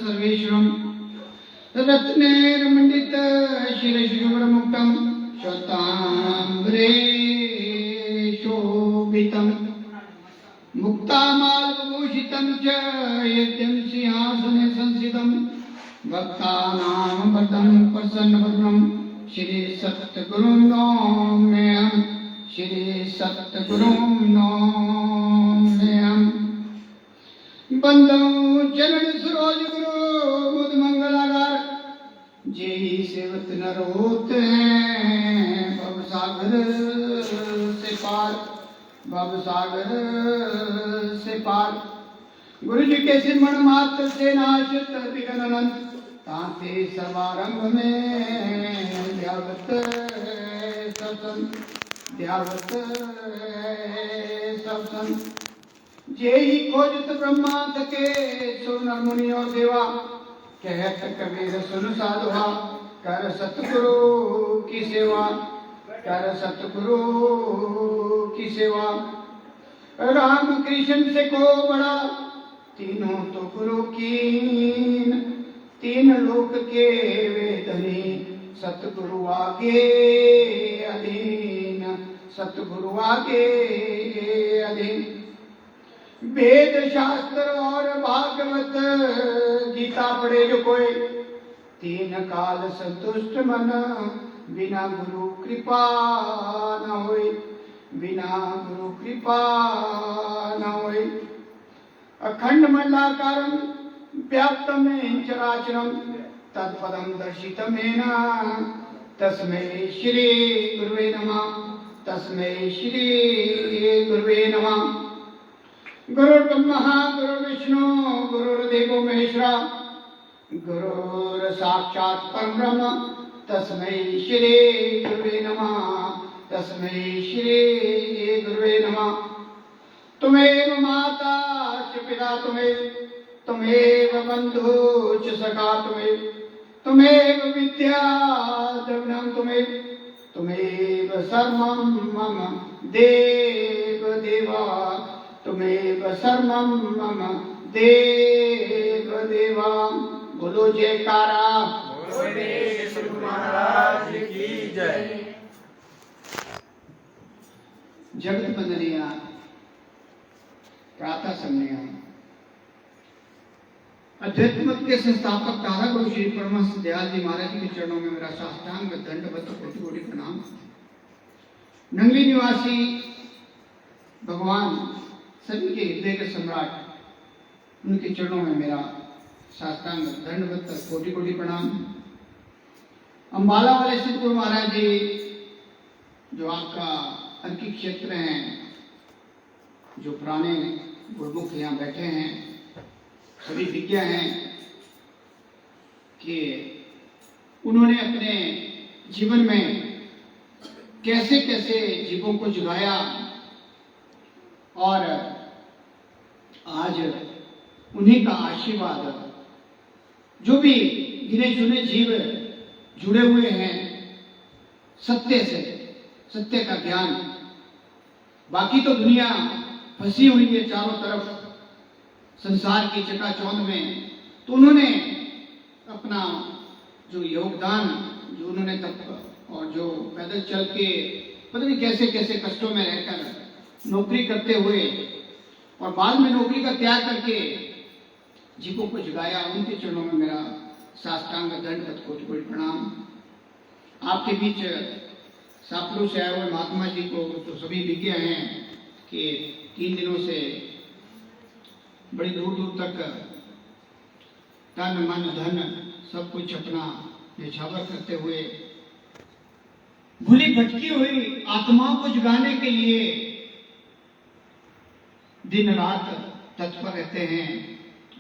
सर्वेश्वरम रत्नैर्मण्डित शिरशुभ्रमुक्तं श्वेतांबरे शोभितं मुक्तामाल्यभूषितं च यज्ञं सिंहासने संस्थितं भक्तानां वरदं प्रसन्नवदनं श्री सद्गुरुं नौम्यहम् श्री सद्गुरुं नौम्यहम् बंदो चरण सरोज गुरु बुध मंगलागार जेहि सेवत नर होते हैं भव सागर से पार गुरु जी के सिमरण मात्र से नाशित विघ्न अनंत ताते सर्वारंभ में ध्यावत सत्संग जेहि खोजत ब्रह्मा थके सुर नर मुनि और देवा कहत कबीर सुन साधुआ कर सतगुरु की सेवा राम कृष्ण से को बड़ा तीनों तो गुरु कीन तीन लोक के वेदनी सतगुरु आगे अधीन वेद शास्त्र और भागवत गीता पढ़े जो कोई तीन काल संतुष्ट मन बिना गुरु कृपा न होय अखंड मंडलाकारं व्याप्तं चराचरं तत्पदं दर्शितमेन तस्मै श्री गुरुवे नमः गुरुर्ब्रह्मा गुरुर्विष्णु गुरुर्देवो महेश्वरा गुरुर्साक्षात् परब्रह्म तस्मै श्री गुरुवे नमः तुमेव माता च पिता तुमेव बन्धु च सखा तुमेव विद्या द्रविणं तुमेव सर्वं मम देवा तुमेव सर्वं मम देवा बोलो जयकारा गुरु महाराज की जय। जगत बंदनिया प्रातः समया अध्यात्म मत के संस्थापक तारा गुरु श्री परमहंस दयाल जी महाराज जी के चरणों में मेरा साष्टांग दंडवत कोटि प्रणाम। नंगली निवासी भगवान सभी के हृदय के सम्राट उनके चरणों में मेरा साष्टांग दंडवत कोटि प्रणाम। अम्बाला वाले सिद्धपुर महाराज जी जो आपका अंकित क्षेत्र हैं, जो पुराने गुरुमुख यहाँ बैठे हैं, सभी विज्ञ हैं कि उन्होंने अपने जीवन में कैसे कैसे जीवों को जगाया और आज उन्हीं का आशीर्वाद जो भी गिने चुने जीव जुड़े हुए हैं सत्य का ज्ञान, बाकी तो दुनिया फंसी हुई है चारों तरफ संसार की चकाचौंध में, तो उन्होंने अपना जो योगदान जो उन्होंने तब और जो पैदल चल के पता नहीं कैसे कैसे कष्टों में रहकर नौकरी करते हुए और बाद में नौकरी का त्याग करके जीवों को जगाया, उनके चरणों में मेरा साष्टांग दंडवत कोटि प्रणाम। आपके बीच सापड़ू से आए हुए महात्मा जी को तो सभी विज्ञ हैं कि 3 दिनों से बड़ी दूर तक तन मन धन सब कुछ अपना निछावर करते हुए भूली भटकी हुई आत्माओं को जगाने के लिए दिन रात तत्पर रहते हैं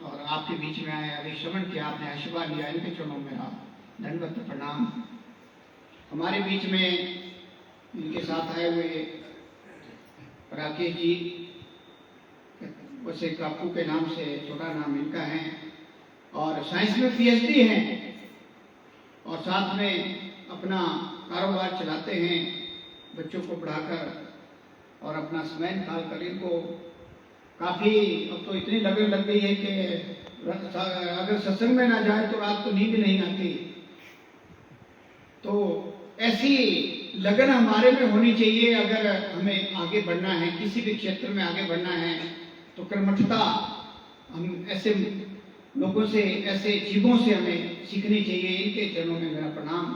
और आपके बीच में आए, अभी श्रवण किया, आपने आशीर्वाद लिया, इनके चरणों में मेरा दंडवत प्रणाम। हमारे बीच में इनके साथ आए हुए राकेश जी, वैसे काकू के नाम से छोटा नाम इनका है और साइंस में पीएचडी हैं और साथ में अपना कारोबार चलाते हैं, बच्चों को पढ़ाकर और अपना समय निकाल कर इनको काफ़ी अब तो इतनी लगन लग गई है कि अगर सत्संग में ना जाए तो रात को नींद नहीं आती। तो ऐसी लगन हमारे में होनी चाहिए। अगर हमें आगे बढ़ना है, किसी भी क्षेत्र में आगे बढ़ना है, तो कर्मठता हम ऐसे लोगों से, ऐसे जीवों से हमें सीखनी चाहिए। इनके चरणों में मेरा प्रणाम।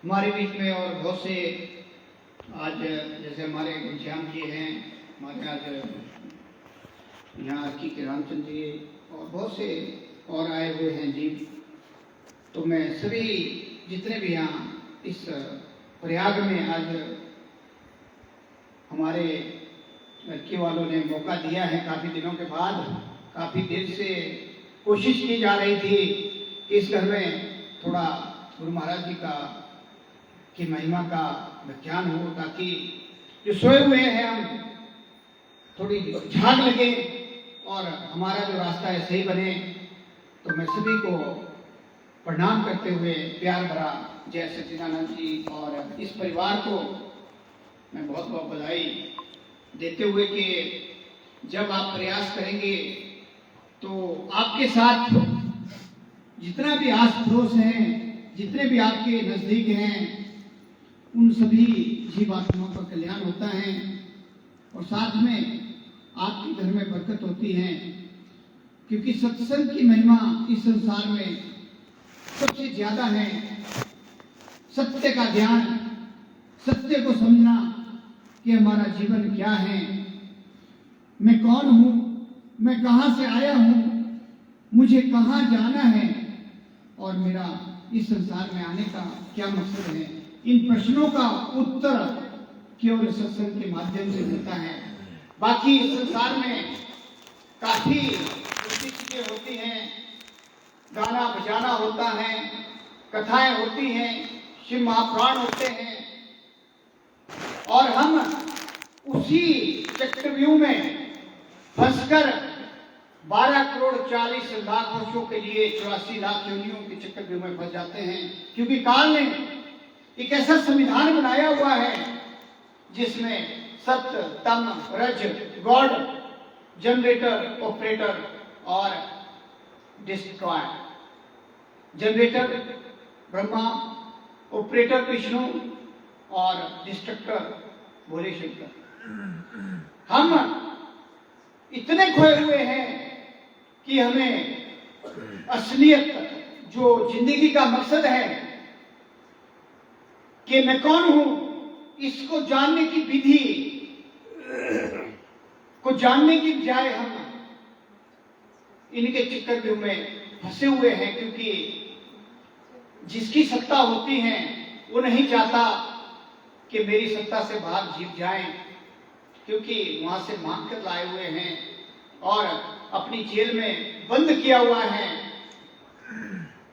हमारे बीच में और बहुत से आज जैसे हमारे घनश्याम जी हैं, हमारे आज यहाँ की के रामचंद्र जी और बहुत से और आए हुए हैं जी। तो मैं सभी जितने भी यहाँ इस प्रयाग में आज हमारे लड़की वालों ने मौका दिया है, काफ़ी दिनों के बाद, काफ़ी देर से कोशिश की जा रही थी कि इस घर में थोड़ा गुरु महाराज जी की महिमा का व्याख्यान हो, ताकि जो सोए हुए हैं हम थोड़ी झाग लगे और हमारा जो रास्ता है सही बने। तो मैं सभी को प्रणाम करते हुए प्यार भरा जय सच्चिदानंद जी और इस परिवार को मैं बहुत बहुत बधाई देते हुए कि जब आप प्रयास करेंगे तो आपके साथ जितना भी आस पड़ोस हैं, जितने भी आपके नजदीक हैं, उन सभी जीवात्माओं का कल्याण होता है और साथ में आपके घर में बरकत होती है। क्योंकि सत्संग की महिमा इस संसार में सबसे ज्यादा है। सत्य का ध्यान, सत्य को समझना कि हमारा जीवन क्या है, मैं कौन हूं, मैं कहां से आया हूं, मुझे कहां जाना है और मेरा इस संसार में आने का क्या मकसद है। इन प्रश्नों का उत्तर केवल सत्संग के माध्यम से मिलता है। बाकी इस संसार में काफी चीजें होती हैं, गाना बजाना होता है, कथाएं होती हैं, शिव महापुराण होते हैं और हम उसी चक्रव्यूह में फंसकर 12 करोड़ 40 लाख वर्षों के लिए 84 लाख योनियों के चक्रव्यूह में फंस जाते हैं। क्योंकि काल ने एक ऐसा संविधान बनाया हुआ है जिसमें सत्य, तम, रज, गॉड, जनरेटर, ऑपरेटर और destroyer. Generator Brahma, operator Vishnu और डिस्ट्रक्टर भोले शंकर। हम इतने खोए हुए हैं कि हमें असलियत, जो जिंदगी का मकसद है कि मैं कौन हूं, इसको जानने की विधि को जानने की बजाय हम इनके चक्रव्यूह में फंसे हुए हैं। क्योंकि जिसकी सत्ता होती है वो नहीं चाहता कि मेरी सत्ता से भाग जीत जाएं, क्योंकि वहां से मांग कर लाए हुए हैं और अपनी जेल में बंद किया हुआ है।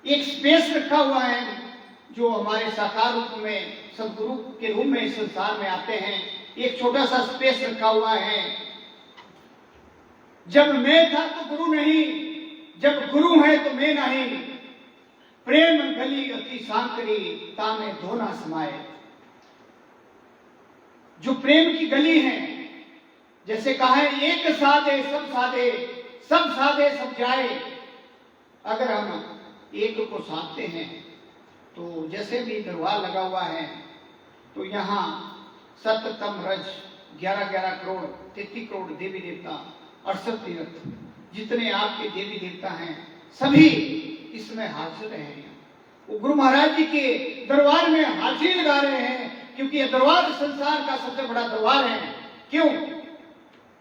एक स्पेस रखा हुआ है जो हमारे साकार रूप में सदगुरु के रूप में इस संसार में आते हैं। एक छोटा सा स्पेस रखा हुआ है। जब मैं था तो गुरु नहीं, जब गुरु है तो मैं नहीं। प्रेम गली अति सांकरी, तामे धोना समाये। जो प्रेम की गली है, जैसे कहा है एक साधे सब साधे, सब साधे सब जाए। अगर हम एक को साधते हैं तो जैसे भी दरबार लगा हुआ है तो यहाँ सत्य, तम, रज 11 करोड़ 33 करोड़ देवी देवता, 68 तीर्थ जितने आपके देवी देवता हैं सभी इसमें हाजिर हैं। वो गुरु महाराज जी के दरबार में हाजिर लगा रहे हैं, क्योंकि यह दरबार संसार का सबसे बड़ा दरबार है। क्यों?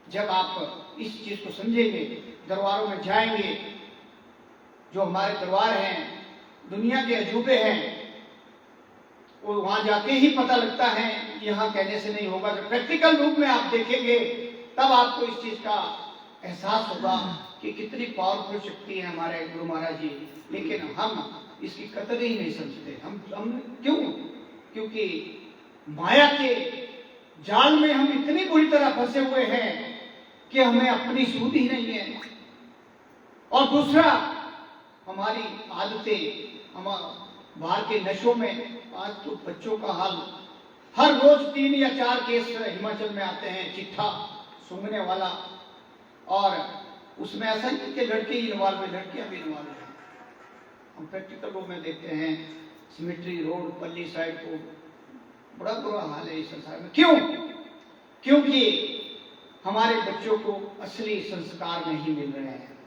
जब आप इस चीज को समझेंगे, दरबारों में जाएंगे, जो हमारे दरबार हैं, दुनिया के अजूबे हैं, वो वहां जाके ही पता लगता है, यहाँ कहने से नहीं होगा। जब प्रैक्टिकल रूप में आप देखेंगे तब आपको इस चीज का एहसास होगा कि कितनी पावरफुल शक्ति है हमारे गुरु महाराज जी। लेकिन हम इसकी कदर ही नहीं समझते। हम क्यों? क्योंकि माया के जाल में हम इतनी बुरी तरह फंसे हुए हैं कि हमें अपनी सूझ ही नहीं है। और दूसरा, हमारी आदतें, हम बाहर के नशों में, आज तो बच्चों का हाल, हर रोज 3 या 4 केस हिमाचल में आते हैं, चिट्ठा सूंघने वाला। और उसमें ऐसा नहीं कि लड़के ही इन्वॉल्व है, लड़कियां भी इन्वॉल्व है। हम प्रैक्टिकल रूप में देखते हैं सिमेट्री रोड, पल्ली साइड को बड़ा बुरा हाल है इस संसार में। क्यों? क्योंकि हमारे बच्चों को असली संस्कार नहीं मिल रहे हैं।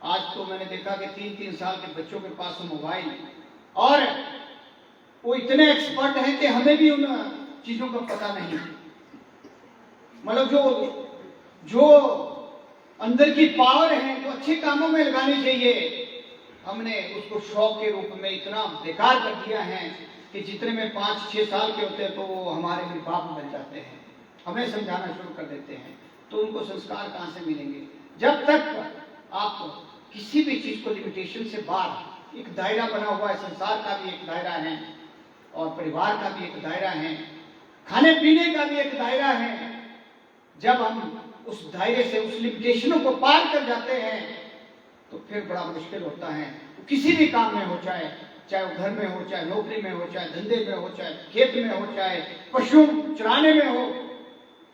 आज तो मैंने देखा कि 3-3 साल के बच्चों के पास मोबाइल, और वो इतने एक्सपर्ट हैं कि हमें भी उन चीजों का पता नहीं। मतलब जो अंदर की पावर है, जो अच्छे कामों में लगानी चाहिए, हमने उसको शौक के रूप में इतना बेकार कर दिया है कि जितने में 5-6 साल के होते हैं तो वो हमारे लिए बाप बन जाते हैं, हमें समझाना शुरू कर देते हैं। तो उनको संस्कार कहाँ से मिलेंगे? जब तक आप किसी भी चीज को लिमिटेशन से बाहर, एक दायरा बना हुआ है, संसार का भी एक दायरा है और परिवार का भी एक दायरा है, खाने पीने का भी एक दायरा है। जब हम उस दायरे से, उस लिमिटेशनों को पार कर जाते हैं तो फिर बड़ा मुश्किल होता है। किसी भी काम में हो, चाहे वो घर में हो, चाहे नौकरी में हो, चाहे धंधे में हो, चाहे खेत में हो, चाहे पशु चराने में हो,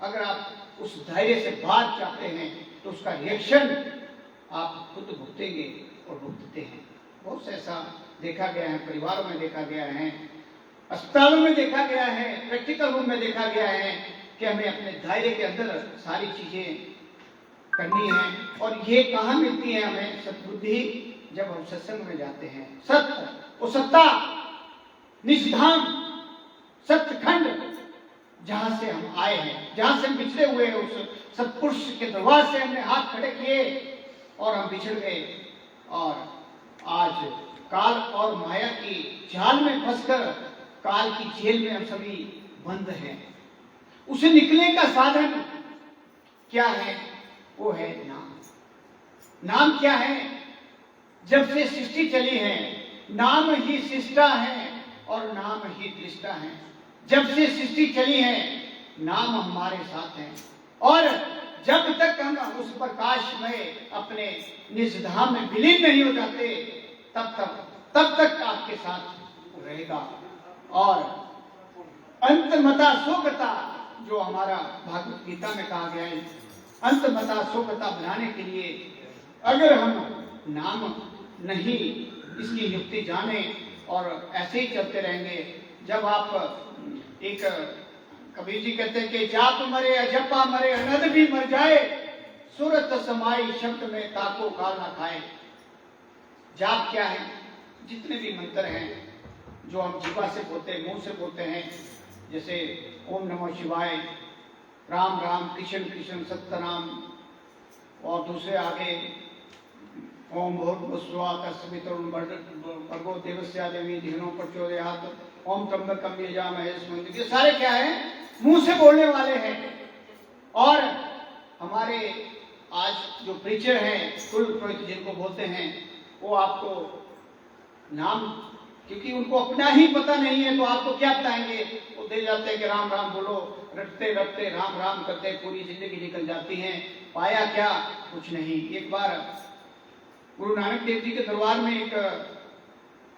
अगर आप उस दायरे से बाहर जाते हैं तो उसका रिएक्शन आप खुद भुगतेंगे और भुगतते हैं। बहुत से ऐसा देखा गया है, परिवारों में देखा गया है, अस्पतालों में देखा गया है, प्रैक्टिकल रूप में देखा गया है कि हमें अपने दायरे के अंदर सारी चीजें करनी है। और ये कहाँ मिलती है हमें सद्बुद्धि? जब हम सत्संग में जाते हैं। सत्य, वो सत्ता, निष्धाम, सत्यखंड, जहां से हम आए हैं, जहां से हम बिछड़े हुए हैं, उस सत्पुरुष के दरबार से हमने हाथ खड़े किए और हम बिछड़ गए, और आज काल और माया की जाल में फंसकर काल की जेल में हम सभी बंद हैं। उसे निकलने का साधन क्या है? वो है नाम। नाम क्या है? जब से सृष्टि चली है, नाम ही सृष्टा है और नाम ही दृष्टा है। जब से सृष्टि चली है, नाम हमारे साथ है, और जब तक हम उस प्रकाश में अपने निज धाम में विलीन नहीं हो जाते, तब तक आपके साथ रहेगा। और अंतमता सुगता, जो हमारा भागवत गीता में कहा गया है, अंतमता सुगता बनाने के लिए अगर हम नाम नहीं इसकी युक्ति जाने और ऐसे ही चलते रहेंगे, जब आप एक कबीर जी कहते हैं कि जाप मरे अजपा मरे अनद भी मर जाए, सूरत समाई शब्द में ताको काल ना खाए। जाप क्या है? जितने भी मंत्र हैं जो हम जीवा से बोलते हैं, मुंह से बोलते हैं, जैसे ओम नमः शिवाय, राम राम कृष्ण कृष्ण सत्यनाम, और दूसरे आगे ओम भूर्भुवस्सुवः तत्सवितुर्वरेण्यं भर्गो देवस्य धीमहि धियो प्रचोदयात्, ओम त्र्यंबकं यजामहे सुगंधिं। ये सारे क्या है? मुंह से बोलने वाले हैं। और हमारे आज जो प्रीचर हैं, कुल पुरोहित जिनको बोलते हैं, वो आपको नाम, क्योंकि उनको अपना ही पता नहीं है तो आपको क्या बताएंगे? वो दे जाते हैं कि राम राम बोलो, रटते रटते राम राम करते पूरी जिंदगी निकल जाती है। पाया क्या? कुछ नहीं। एक बार गुरु नानक देव जी के दरबार में एक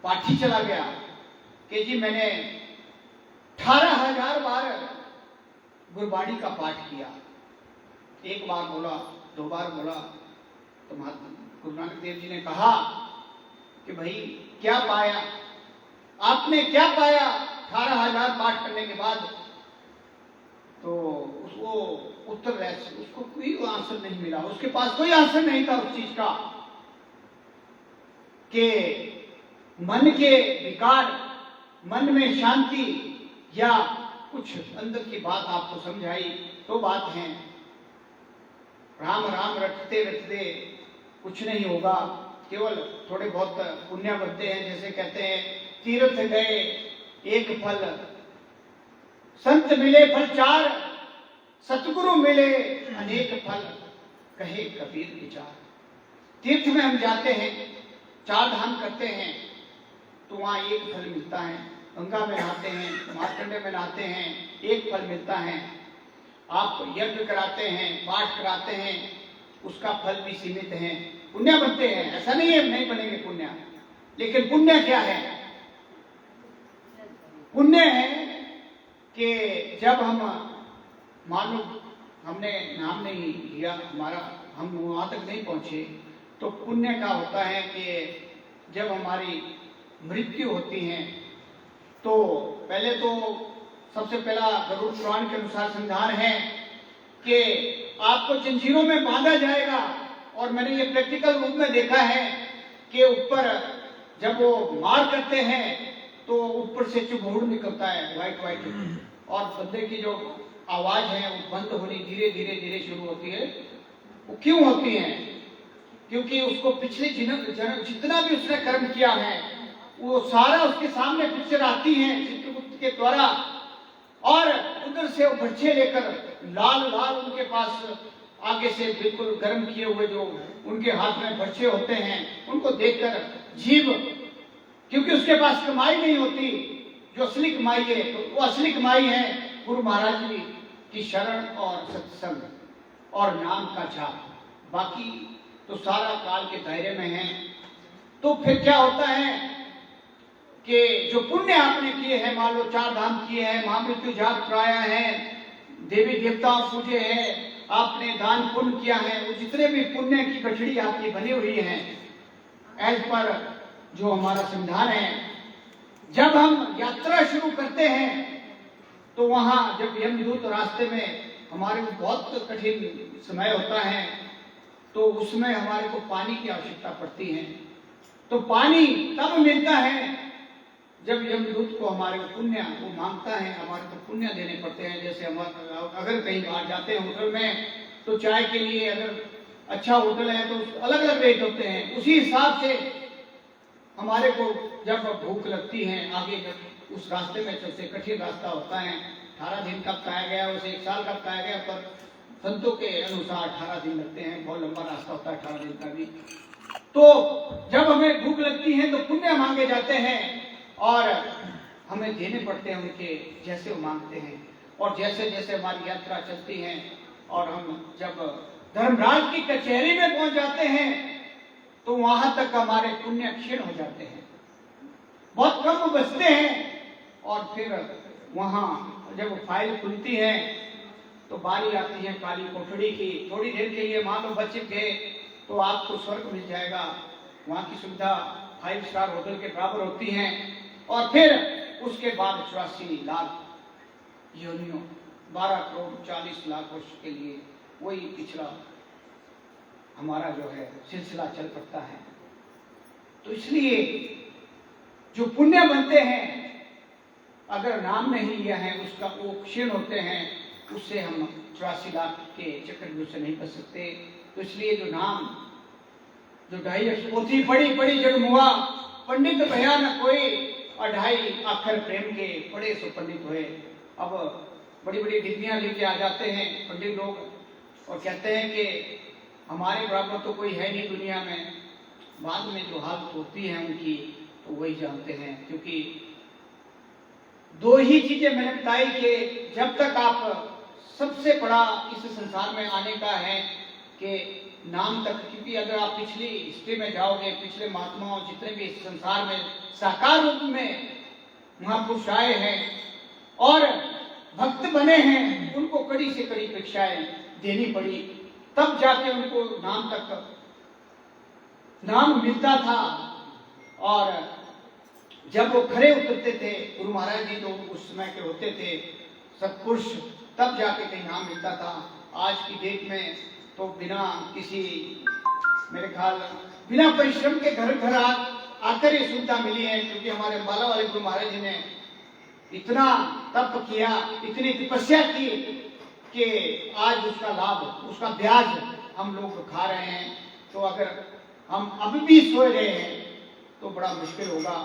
पाठी चला गया कि जी मैंने 18,000 बार गुरबाणी का पाठ किया। एक बार बोला, 2 बार बोला, तो गुरु नानक देव जी ने कहा कि भाई क्या पाया? आपने क्या पाया 18,000 पाठ करने के बाद? तो उसको उत्तर, उसको कोई आंसर नहीं मिला, उसके पास कोई आंसर नहीं था उस चीज का कि मन के विकार, मन में शांति या कुछ अंदर की बात आपको समझाई तो बात है। राम राम रटते रटते कुछ नहीं होगा, केवल थोड़े बहुत पुण्य बनते हैं। जैसे कहते हैं तीर्थ गए एक फल, संत मिले फल 4, सतगुरु मिले अनेक फल, कहे कबीर विचार। तीर्थ में हम जाते हैं, 4 धाम करते हैं, तो वहां एक फल मिलता है। गंगा में नहाते हैं, मार्कंडे में नहाते हैं, एक फल मिलता है। आप यज्ञ कराते हैं, पाठ कराते हैं, उसका फल भी सीमित है। पुण्य बनते हैं, ऐसा नहीं है नहीं बनेंगे पुण्य, लेकिन पुण्य क्या है? पुण्य है कि जब हम, मान लो हमने नाम नहीं लिया, हमारा हम वहाँ तक नहीं पहुँचे, तो पुण्य का होता है कि जब हमारी मृत्यु होती है तो पहले तो सबसे पहला गरुड़ पुराण के अनुसार संविधान है कि आपको जंजीरों में बांधा जाएगा। और मैंने ये प्रैक्टिकल रूप में देखा है कि ऊपर जब वो मार करते हैं तो ऊपर से चुभोड़ निकलता है व्हाइट व्हाइट, और बंदे की जो आवाज है वो बंद होनी धीरे धीरे धीरे शुरू होती है। वो क्यों होती है? क्योंकि उसको पिछले जन्म जितना भी उसने कर्म किया है वो सारा उसके सामने पिक्चर आती है चित्रगुप्त के द्वारा, और उधर से वो बच्चे लेकर लाल लाल उनके पास आगे से बिल्कुल गर्म किए हुए जो उनके हाथ में बच्चे होते हैं उनको देखकर जीव, क्योंकि उसके पास कमाई नहीं होती, जो असली कमाई है तो वो असली कमाई है गुरु महाराज जी की शरण और सत्संग और नाम का जाप, बाकी तो सारा काल के दायरे में है। तो फिर क्या होता है कि जो पुण्य आपने किए हैं, मान लो 4 धाम किए हैं, महामृत्यु जाप कराया है, देवी देवताओं पूजे हैं, आपने दान पुण्य किया है, वो जितने भी पुण्य की गठड़ी आपकी बनी हुई है एज पर जो हमारा संविधान है, जब हम यात्रा शुरू करते हैं तो वहां जब यमदूत रास्ते में हमारे को बहुत कठिन समय होता है तो उसमें हमारे को पानी की आवश्यकता पड़ती है। तो पानी तब मिलता है जब यमदूत को हमारे को पुण्य वो मांगता है, हमारे को पुण्य देने पड़ते हैं। जैसे हम अगर कहीं बाहर जाते हैं होटल में तो चाय के लिए अगर अच्छा होटल है तो अलग अलग रेट होते हैं, उसी हिसाब से हमारे को जब भूख लगती है आगे जब उस रास्ते में चलते, कठिन रास्ता होता है, 18 दिन का बताया गया, उसे 1 साल का बताया गया, पर संतों के अनुसार 18 दिन लगते हैं, बहुत लंबा रास्ता होता है 18 दिन का भी। तो जब हमें भूख लगती है तो पुण्य मांगे जाते हैं और हमें देने पड़ते हैं उनके जैसे वो मांगते हैं। और जैसे जैसे हमारी यात्रा चलती है और हम जब धर्मराज की कचहरी में पहुंच जाते हैं तो वहां तक हमारे पुण्य क्षीण हो जाते हैं, बहुत कम बचते हैं। और फिर वहां जब फाइल खुलती है तो बारी आती है काली कोठड़ी की, थोड़ी देर के लिए मान लो बच गए तो आपको स्वर्ग मिल जाएगा, वहां की सुविधा 5 स्टार होटल के बराबर होती है। और फिर उसके बाद 84 लाख योनियों 12 करोड़ 40 लाख वर्ष के लिए वही पिछला हमारा जो है सिलसिला चल पड़ता है। तो इसलिए जो पुण्य बनते हैं अगर नाम नहीं लिया है उसका वो क्षीण होते हैं, उससे हम 84 लाख के चक्रव्यूह से नहीं बच सकते। तो इसलिए जो नाम जो 2.5 पोथी बड़ी बड़ी जगमुआ पंडित भया न कोई, 2.5 अक्षर प्रेम के बड़े सो पंडित हुए। अब बड़ी बड़ी डिग्रियां लेके आ जाते हैं पंडित लोग और कहते हैं कि हमारे बराबर तो कोई है नहीं दुनिया में। बाद में जो हालत होती है उनकी तो वही जानते हैं, क्योंकि 2 ही चीजें मैंने बताई कि जब तक आप सबसे बड़ा इस संसार में आने का है कि नाम तक, क्योंकि अगर आप पिछली हिस्ट्री में जाओगे, पिछले महात्माओं जितने भी इस संसार में साकार रूप में महापुरुष आए हैं और भक्त बने हैं, उनको कड़ी से कड़ी परीक्षाएं देनी पड़ी, तब जाके उनको नाम तक नाम मिलता था। और जब वो खड़े उतरते थे गुरु महाराज जी, तो उस समय के होते थे सत्पुरुष, तब जाके कहीं नाम मिलता था। आज की डेट में तो बिना किसी मेरे ख्याल बिना परिश्रम के घर घर आकर ये सुविधा मिली है, क्योंकि हमारे अम्बाला वाले गुरु महाराज जी ने इतना तप किया, इतनी तपस्या की कि आज उसका लाभ, उसका ब्याज हम लोग खा रहे हैं। तो अगर हम अभी भी सोए रहे हैं तो बड़ा मुश्किल होगा,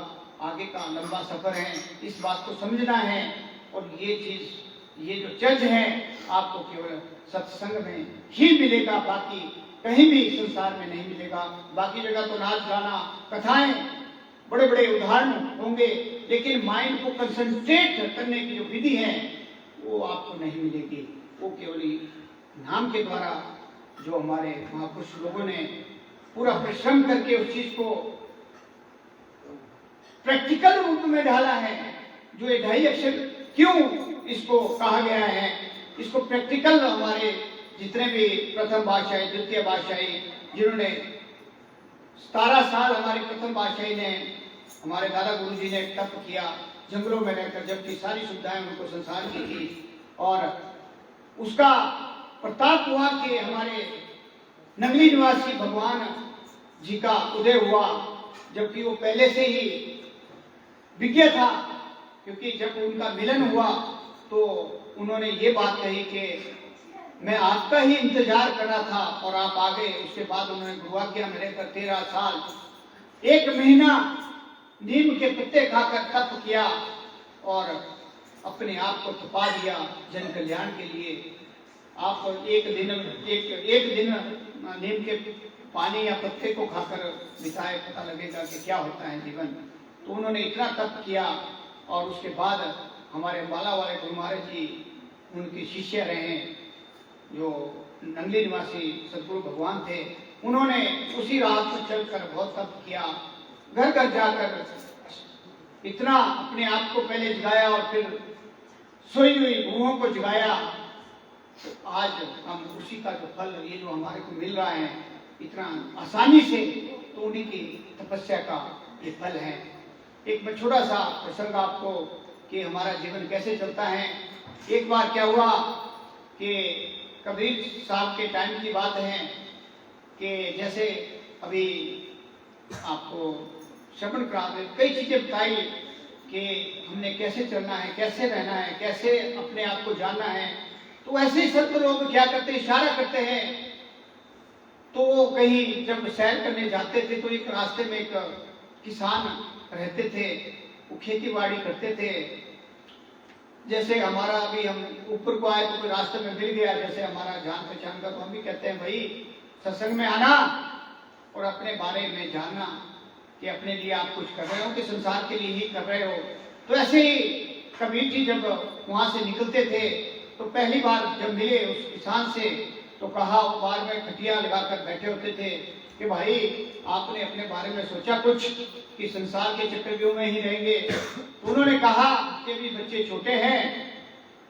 आगे का लंबा सफर है, इस बात को समझना है। और ये चीज, ये जो चर्च है आपको केवल सत्संग में ही मिलेगा, बाकी कहीं भी संसार में नहीं मिलेगा। बाकी जगह तो नाच गाना कथाएं बड़े बड़े उदाहरण होंगे, लेकिन माइंड को कंसंट्रेट करने की जो विधि है वो आपको नहीं मिलेगी। वो केवल नाम के द्वारा जो हमारे महापुरुष लोगों ने पूरा परिश्रम करके उस चीज को प्रैक्टिकल रूप में ढाला है। जो ये 2.5 अक्षर क्यों इसको कहा गया है, इसको प्रैक्टिकल हमारे जितने भी प्रथम बादशाही, द्वितीय बादशाही, जिन्होंने 17 साल हमारे प्रथम बादशाही ने, हमारे दादा गुरु जी ने तप किया जंगलों में रहकर, जबकि सारी सुविधाएं उनको संसार की थी, और उसका प्रताप हुआ कि हमारे नगली निवासी भगवान जी का उदय हुआ, जबकि वो पहले से ही विज्ञ था। क्योंकि जब उनका मिलन हुआ तो उन्होंने ये बात कही कि मैं आपका ही इंतजार कर रहा था और आप आ गए। उसके बाद उन्होंने गुरुआज्ञा में रहकर 13 साल 1 महीना नीम के पत्ते खाकर तप किया और अपने आप को तपा दिया जन कल्याण के लिए। आप एक दिन नीम के पानी या पत्ते को खाकर बिताए, पता लगेगा कि क्या होता है जीवन। तो उन्होंने इतना तप किया, और उसके बाद हमारे बाला वाले गुरु महाराज जी उनके शिष्य रहे, जो नंगली निवासी सदगुरु भगवान थे। उन्होंने उसी राह पर चलकर बहुत तप किया, घर घर जाकर इतना अपने आप को पहले जगाया और फिर सोई हुई रूहों को जगाया। तो आज हम उसी का जो फल ये जो हमारे को मिल रहा है इतना आसानी से, तो उन्हीं की तपस्या का ये फल है। एक मैं छोटा सा प्रसंग आपको कि हमारा जीवन कैसे चलता है। एक बार क्या हुआ कि कबीर साहब के टाइम की बात है कि जैसे अभी आपको श्रवण करा कई चीजें बताई कि हमने कैसे चलना है, कैसे रहना है, कैसे अपने आप को जानना है। तो ऐसे ही संत लोग क्या करते हैं, इशारा करते हैं। तो वो कहीं जब सैर करने जाते थे तो एक रास्ते में एक किसान रहते थे, वो खेती बाड़ी करते थे। जैसे हमारा अभी हम ऊपर को आए तो कोई रास्ते में मिल गया, जैसे हमारा जान पहचान का, तो हम भी कहते हैं भाई सत्संग में आना और अपने बारे में जानना कि अपने लिए आप कुछ कर रहे हो कि संसार के लिए ही कर रहे हो। तो ऐसे ही कबीर जी जब वहां से निकलते थे तो पहली बार जब मिले उस किसान से तो कहा, वो बार में खटिया लगाकर बैठे होते थे कि भाई आपने अपने बारे में सोचा कुछ कि संसार के चक्रव्यूह में ही रहेंगे। तो उन्होंने कहा कि अभी बच्चे छोटे हैं,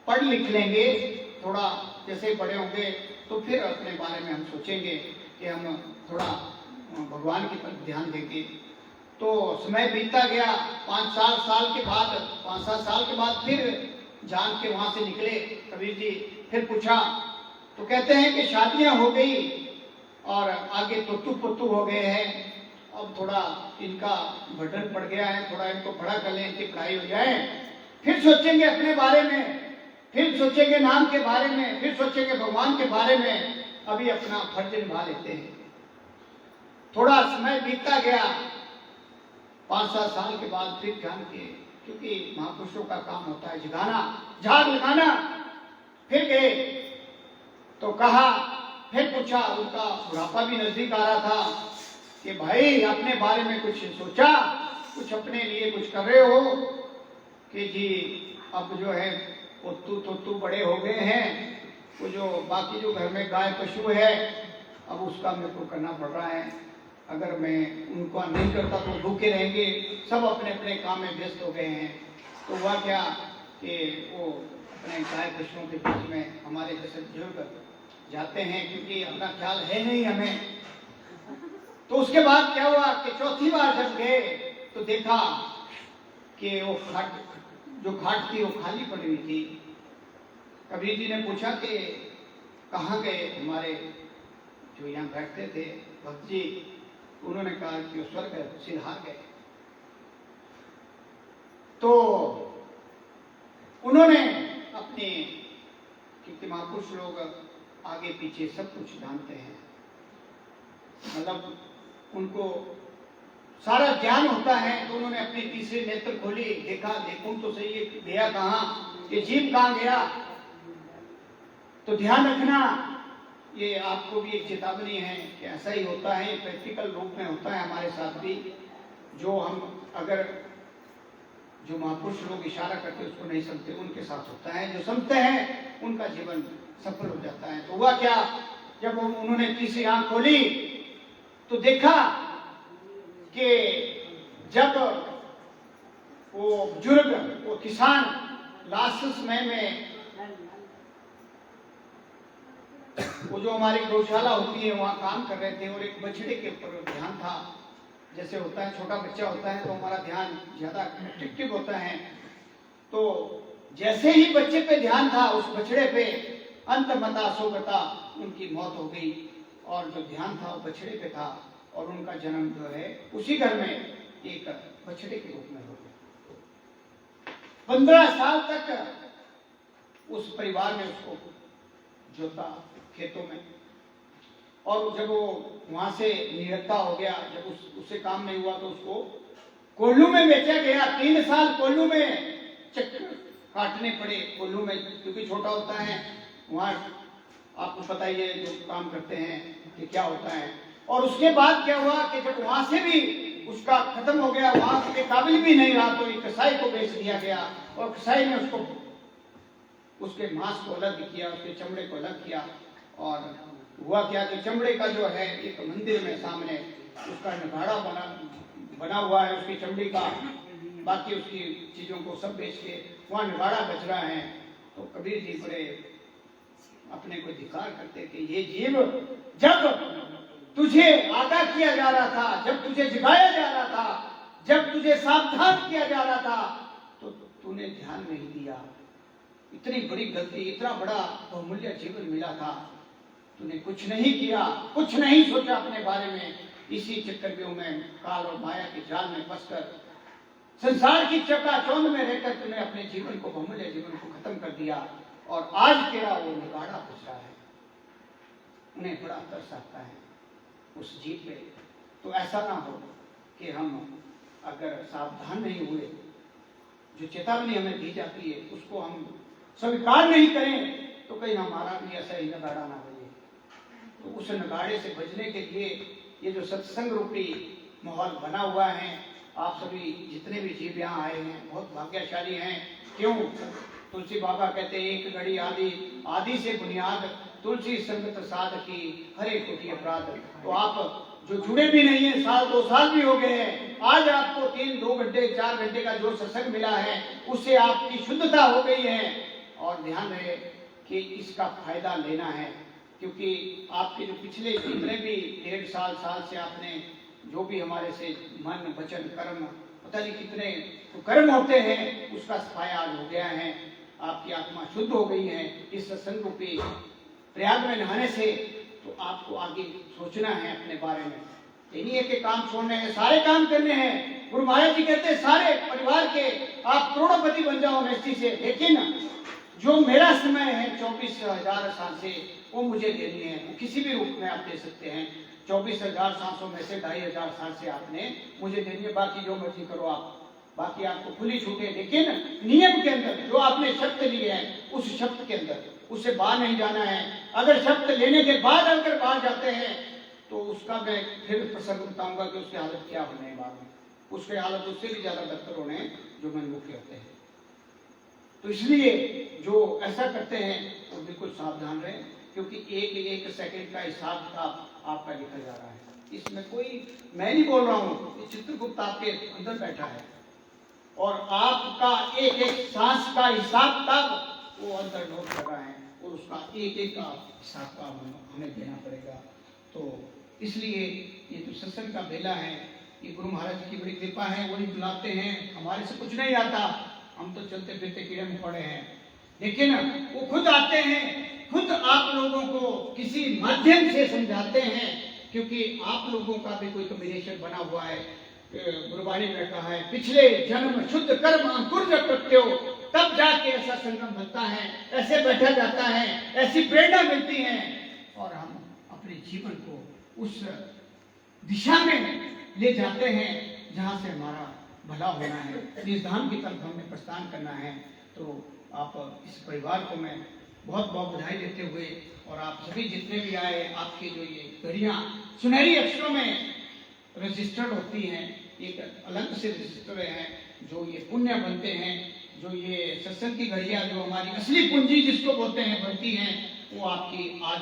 पढ़ लिख लेंगे, थोड़ा जैसे बड़े होंगे तो फिर अपने बारे में हम सोचेंगे कि हम थोड़ा भगवान की तरफ ध्यान देंगे। तो समय बीतता गया, 5-7 साल के बाद फिर जान के वहां से निकले कबीर जी। फिर पूछा तो कहते हैं कि शादियां हो गई और आगे तोतू पोतू हो गए हैं, अब थोड़ा इनका बर्डन पड़ गया है, थोड़ा इनको बड़ा कर लें, इनकी पढ़ाई हो जाए, फिर सोचेंगे अपने बारे में, फिर सोचेंगे नाम के बारे में, फिर सोचेंगे भगवान के बारे में, अभी अपना फर्ज निभा लेते हैं। थोड़ा समय बीतता गया, 5-7 साल के बाद फिर ध्यान के, क्योंकि महापुरुषों का काम होता है जगाना, झाग लगाना। फिर गए तो कहा, फिर पूछा, उनका बुढ़ापा भी नजदीक आ रहा था कि भाई अपने बारे में कुछ सोचा, कुछ अपने लिए कुछ कर रहे हो कि जी अब जो है तोतू बड़े हो गए हैं, वो जो बाकी जो घर में गाय पशु है अब उसका मेरे को करना पड़ रहा है, अगर मैं उनको नहीं करता तो भूखे रहेंगे। सब अपने अपने काम में व्यस्त हो गए हैं। तो हुआ क्या कि वो अपने गाय पशुओं के बीच में हमारे जैसे बुजुर्ग जाते हैं, क्योंकि अपना ख्याल है नहीं हमें। तो उसके बाद क्या हुआ कि चौथी बार जब गए तो देखा कि वो घाट थी वो खाली पड़ी हुई थी। कबीर जी ने पूछा कि कहाँ गए हमारे जो यहाँ बैठते थे भक्त जी? उन्होंने कहा कि वो स्वर्ग सिधार गए। तो उन्होंने अपने, क्योंकि महापुरुष लोग आगे पीछे सब कुछ जानते हैं, मतलब उनको सारा ज्ञान होता है। तो उन्होंने अपनी तीसरी नेत्र खोली, देखा देखूं तो सही ये गया कहाँ, ये जीव कहाँ गया। तो ध्यान रखना, ये आपको भी एक चेतावनी है कि ऐसा ही होता है, प्रैक्टिकल रूप में होता है हमारे साथ भी। जो हम अगर जो महापुरुष लोग इशारा करते उसको नहीं समझते, उनके साथ होता है। जो समझते हैं उनका जीवन सफल हो जाता है। तो हुआ क्या, जब उन्होंने तीसरी आंख खोली तो देखा कि जब वो बुजुर्ग, वो किसान लास्ट समय में वो जो हमारी गौशाला होती है वहाँ काम कर रहे थे और एक बछड़े के ऊपर ध्यान था। जैसे होता है छोटा बच्चा होता है तो हमारा ध्यान ज्यादा एक्टिव होता है, तो जैसे ही बच्चे पे ध्यान था उस बछड़े पे अंतमता सोगता उनकी मौत हो गई और जो ध्यान था वो बछड़े पे था और उनका जन्म जो है उसी घर में एक बछड़े के रूप में हो गया। 15 साल तक उस परिवार ने उसको जोता खेतों में, और जब वो वहां से निहत्था हो गया, जब उससे काम नहीं हुआ तो उसको कोल्लू में बेचा गया। 3 साल कोल्लू में चक्कर काटने पड़े कोल्लू में, क्योंकि छोटा होता है वहाँ, आपको पता ही है जो काम करते हैं कि क्या होता है। और उसके बाद क्या हुआ कि जब वहां से भी उसका खत्म हो गया, वहां के काबिल भी नहीं रहा, तो एक कसाई को बेच दिया गया और कसाई ने उसको उसके मांस को अलग किया, उसके चमड़े को अलग किया। और हुआ क्या कि चमड़े का जो है एक मंदिर में सामने उसका नगाड़ा बना हुआ है उसकी चमड़ी का, बाकी उसकी चीजों को सब बेच के वहां नगाड़ा बच रहा है। तो कबीर जी बड़े अपने को धिक्कार करते कि ये जीव, जब तुझे आगाह किया जा रहा था, जब तुझे जगाया जा रहा था, जब तुझे सावधान किया जा रहा था, तो तूने ध्यान नहीं दिया। इतनी बड़ी गलती, इतना बड़ा बहुमूल्य जीवन मिला था, तूने कुछ नहीं किया, कुछ नहीं सोचा अपने बारे में। इसी चक्रव्यूह में काल और माया के जाल में फंसकर संसार की चकाचौंध में रहकर तूने अपने जीवन को, बहुमूल्य जीवन को खत्म कर दिया और आज तेरा वो निगाड़ा पूछ रहा है। उन्हें बड़ा तरस आता है उस जीव पे। तो ऐसा ना हो कि हम अगर सावधान नहीं हुए, जो चेतावनी हमें दी जाती है उसको हम स्वीकार नहीं करें, तो कहीं हमारा भी ऐसा ही नगाड़ा ना बजे। तो उस नगाड़े से बचने के लिए ये जो सत्संग रूपी माहौल बना हुआ है, आप सभी जितने भी जीव यहाँ आए हैं बहुत भाग्यशाली हैं। क्यों? तुलसी बाबा कहते हैं एक घड़ी आदि से बुनियाद, तुलसी संगत साध की हरे कोटि अपराध। तो आप जो जुड़े भी नहीं है, 1-2 साल भी हो गए हैं, आज आपको 3-2 घंटे 4 घंटे का जो सत्संग मिला है उससे आपकी शुद्धता हो गई है। और ध्यान रहे कि इसका फायदा लेना है, क्योंकि आपके जो पिछले जितने भी 1.5 साल से आपने जो भी हमारे से मन वचन कर्म पता नहीं कितने तो कर्म होते हैं, उसका सफाया आज हो गया है। आपकी आत्मा शुद्ध हो गई है इस सत्संग रूपी प्रयाग में नहाने से। तो आपको आगे सोचना है अपने बारे में, ये नहीं है कि काम छोड़ने हैं, सारे काम करने हैं। गुरु महाराज जी कहते हैं सारे परिवार के आप करोड़पति बन जाओ नेस्टी से, लेकिन जो मेरा समय है 24,000 साल से वो मुझे देनी है। वो किसी भी रूप में आप दे सकते हैं। 24,000 सांसों में से 2,500 साल से आपने मुझे देनी है, बाकी जो मर्जी करो आप, बाकी आपको खुली छूट है। लेकिन नियम के अंदर जो आपने शब्द लिए हैं उस शब्द के अंदर, उससे बाहर नहीं जाना है। अगर शब्द लेने के बाद अगर बाहर जाते हैं तो उसका मैं फिर प्रसंग बताऊंगा कि उसकी हालत क्या होने है बाद में। उसकी हालत उससे भी ज्यादा बदतर होने जो मनमुखी होते हैं। तो इसलिए जो ऐसा करते हैं वो बिल्कुल सावधान रहें, क्योंकि एक सेकंड का हिसाब किताब आपका लिखा जा रहा है। इसमें कोई मैं नहीं बोल रहा हूँ, चित्रगुप्त आपके अंदर बैठा है और आपका एक सांस का हिसाब किताब वो अंदर नोट कर रहा है और उसका एक का हिसाब का हमें देना पड़ेगा। तो इसलिए ये जो सत्संग का बेला है, ये गुरु महाराज की बड़ी कृपा है। वही बुलाते हैं, हमारे से कुछ नहीं आता, हम तो चलते फिरते कीड़े मकोड़े हैं, लेकिन वो खुद आते हैं, खुद आप लोगों को किसी माध्यम से समझाते हैं, क्योंकि आप लोगों का भी कोई कॉम्बिनेशन बना हुआ है। गुरबाणी में कहा है पिछले जन्म शुद्ध कर्म अंकुर जब करते हो तब जाके ऐसा संगम बनता है, ऐसे बैठा जाता है, ऐसी प्रेरणा मिलती है और हम अपने जीवन को उस दिशा में ले जाते हैं जहां से हमारा भला होना है, इस धाम की तरफ हमें प्रस्थान करना है। तो आप इस परिवार को मैं बहुत बहुत बधाई देते हुए, और आप सभी जितने भी आए, आपकी जो ये घड़ियाँ सुनहरी अक्षरों में रजिस्टर्ड होती हैं, एक अलग से रजिस्टर हैं जो ये पुण्य बनते हैं, जो ये सत्संग की घड़ियाँ जो हमारी असली पूंजी जिसको बोलते हैं बनती हैं, वो आपकी आज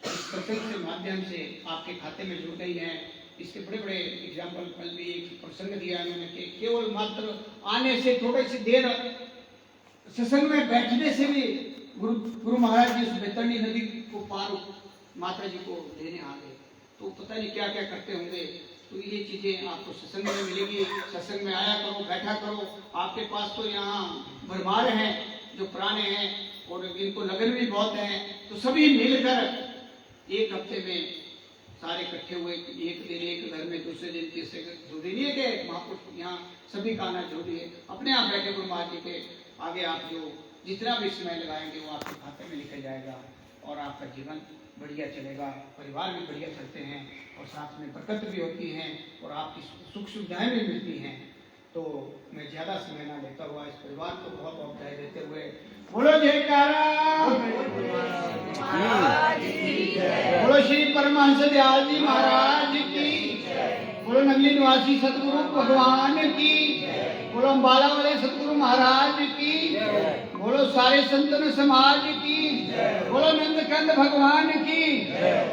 इस सत्संग के माध्यम से आपके खाते में जुड़ गई हैं। इसके बड़े बड़े एग्जाम्पल कल भी एक प्रसंग दिया उन्होंने कि केवल मात्र आने से थोड़ी सी देर सत्संग में बैठने से भी गुरु महाराज जी उस बैतरणी नदी को पार माता जी को लेने आ गए, तो पता नहीं क्या क्या करते होंगे। तो ये चीजें आपको सत्संग में मिलेगी। सत्संग में आया करो, बैठा करो। आपके पास तो यहाँ भरमार हैं जो पुराने हैं और इनको लगन भी बहुत है, तो सभी मिलकर एक हफ्ते में सारे इकट्ठे हुए, एक दिन एक घर में, दूसरे दिन तीसरे दिन, जरूरी नहीं है कि महापुरुष यहाँ सभी का आना जरूरी है। अपने आप बैठे गुरु महाराज जी के आगे आप जो जितना भी समय लगाएंगे वो आपके खाते में लिखा जाएगा और आपका जीवन बढ़िया चलेगा, परिवार भी बढ़िया चलते हैं और साथ में बरकत भी होती है और आपकी सुख सुविधाएं भी मिलती हैं। तो मैं ज्यादा समय ना लेता हुआ इस परिवार को बहुत बहुत बधाई देते हुए बोलो जयकारा, बोलो श्री परमहंस दयाल जी महाराज की, बोलो नगली निवासी सतगुरु भगवान की, बोलो अम्बाला वाले सतगुरु महाराज की, बोलो सारे संतन समाज की, बोलो नंदकंद भगवान की।